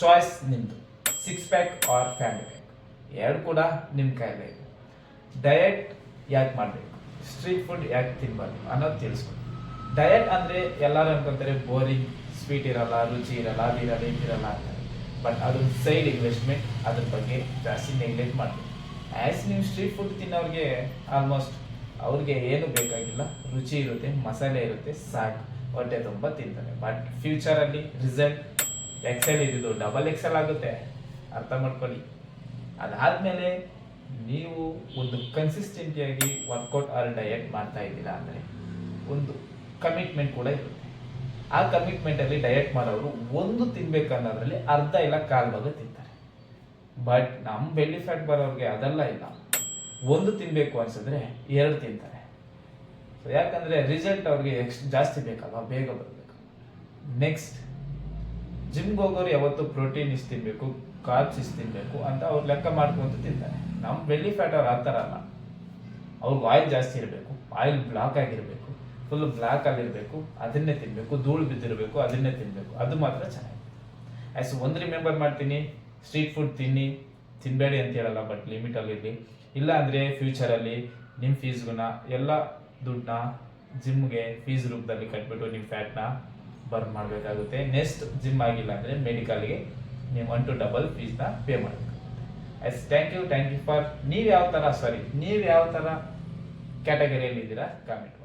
Choice ನಿಮ್ಮದು. 6 pack R family pack ಎರಡು ಕೂಡ ನಿಮ್ಮ ಕೈಲೇ ಇದೆ. ಡಯಟ್ ಯಾಕೆ ಮಾಡಬೇಕು, ಸ್ಟ್ರೀಟ್ ಫುಡ್ ಯಾಕೆ ತಿನ್ಬಾರ್ದು ಅನ್ನೋದು ತಿಳಿಸ್ಕೊಡಿ. ಡಯಟ್ ಅಂದರೆ ಎಲ್ಲರೂ ಅನ್ಕೊಂತಾರೆ ಬೋರಿಂಗ್, ಸ್ವೀಟ್ ಇರಲ್ಲ, ರುಚಿ ಇರಲ್ಲ, ಅದಿರಲ್ಲ ಇದಿರಲ್ಲ ಅಂತಾರೆ. ಬಟ್ ಅದೊಂದು ಸೈಡ್ ಇನ್ವೆಸ್ಟ್ಮೆಂಟ್, ಅದ್ರ ಬಗ್ಗೆ ಜಾಸ್ತಿ ನೆಗ್ಲೆಕ್ಟ್ ಮಾಡಬೇಕು. ಆ್ಯಸ್ ನೀವು ಸ್ಟ್ರೀಟ್ ಫುಡ್ ತಿನ್ನೋರಿಗೆ ಆಲ್ಮೋಸ್ಟ್ ಅವ್ರಿಗೆ ಏನು ಬೇಕಾಗಿಲ್ಲ, ರುಚಿ ಇರುತ್ತೆ, ಮಸಾಲೆ ಇರುತ್ತೆ, ಸಾಕು, ಹೊಟ್ಟೆ ತುಂಬ ತಿಂತಾರೆ. ಬಟ್ ಫ್ಯೂಚರಲ್ಲಿ ರಿಸಲ್ಟ್ ಎಕ್ಸೆಲ್ ಇದ್ದಿದ್ದು ಡಬಲ್ ಎಕ್ಸೆಲ್ ಆಗುತ್ತೆ, ಅರ್ಥ ಮಾಡ್ಕೊಳ್ಳಿ. ಅದಾದಮೇಲೆ ನೀವು ಒಂದು ಕನ್ಸಿಸ್ಟೆಂಟಿಯಾಗಿ ವರ್ಕೌಟ್ ಆರ್ ಡಯಟ್ ಮಾಡ್ತಾ ಇದ್ದೀರಾ ಅಂದರೆ ಒಂದು ಕಮಿಟ್ಮೆಂಟ್ ಕೂಡ ಇರುತ್ತೆ. ಆ ಕಮಿಟ್ಮೆಂಟಲ್ಲಿ ಡಯಟ್ ಮಾಡೋರು ಒಂದು ತಿನ್ಬೇಕು ಅನ್ನೋದ್ರಲ್ಲಿ ಅರ್ಧ ಇಲ್ಲ ಕಾಲು ಭಾಗ ತಿಂತಾರೆ. ಬಟ್ ನಮ್ಮ ಬೆಲ್ಲಿ ಫ್ಯಾಟ್ ಬರೋರಿಗೆ ಅದೆಲ್ಲ ಇಲ್ಲ, ಒಂದು ತಿನ್ನಬೇಕು ಅನ್ಸಿದ್ರೆ 2 ತಿಂತಾರೆ. ಸೊ ಯಾಕಂದರೆ ರಿಸಲ್ಟ್ ಅವ್ರಿಗೆ ಜಾಸ್ತಿ ಬೇಕಲ್ವ, ಬೇಗ ಬರಬೇಕು. ನೆಕ್ಸ್ಟ್, ಜಿಮ್ಗೆ ಹೋಗೋರು ಯಾವತ್ತು ಪ್ರೋಟೀನ್ ಇಷ್ಟು ತಿನ್ನಬೇಕು, ಕಾರ್ಬ್ಸ್ ಇಷ್ಟು ತಿನ್ನಬೇಕು ಅಂತ ಅವ್ರು ಲೆಕ್ಕ ಮಾಡ್ಕೊಂತ ತಿಂತಾರೆ. ನಮ್ಮ ಬೆಲ್ಲಿ ಫ್ಯಾಟ್ ಅವ್ರು ಆ ಥರ ಅಲ್ಲ. ಅವ್ರಿಗೆ ಆಯಿಲ್ ಜಾಸ್ತಿ ಇರಬೇಕು, ಆಯಿಲ್ ಬ್ಲಾಕ್ ಆಗಿರಬೇಕು, ಫುಲ್ ಬ್ಲ್ಯಾಕ್ ಆಗಿರಬೇಕು, ಅದನ್ನೇ ತಿನ್ನಬೇಕು, ಧೂಳು ಬಿದ್ದಿರಬೇಕು, ಅದನ್ನೇ ತಿನ್ನಬೇಕು, ಅದು ಮಾತ್ರ ಚೆನ್ನಾಗಿ. ಆ್ಯಸ್ ಒಂದು ರಿಮೆಂಬರ್ ಮಾಡ್ತೀನಿ, ಸ್ಟ್ರೀಟ್ ಫುಡ್ ತಿನ್ನಬೇಡಿ ಅಂತ ಹೇಳಲ್ಲ, ಬಟ್ ಲಿಮಿಟಲ್ಲಿರಲಿ. ಇಲ್ಲ ಅಂದರೆ ಫ್ಯೂಚರಲ್ಲಿ ನಿಮ್ಮ ಫೀಸ್ಗನ್ನ ಎಲ್ಲ ದುಡ್ಡನ್ನ ಜಿಮ್ಗೆ ಫೀಸ್ ರೂಪದಲ್ಲಿ ಕಟ್ಬಿಟ್ಟು ನಿಮ್ಮ ಫ್ಯಾಟ್ನ ಬರ್ನ್ ಮಾಡಬೇಕಾಗುತ್ತೆ. ನೆಕ್ಸ್ಟ್ ಜಿಮ್ ಆಗಿಲ್ಲ ಅಂದರೆ ಮೆಡಿಕಲ್ಗೆ ನೀವು 1 to double ಫೀಸ್ನ ಪೇ ಮಾಡಬೇಕು. ಎಸ್, ಥ್ಯಾಂಕ್ ಯು ಫಾರ್ ನೀವು ಯಾವ ಥರ ಕ್ಯಾಟಗರಿಯಲ್ಲಿ ಇದ್ದೀರಾ ಕಾಮೆಂಟ್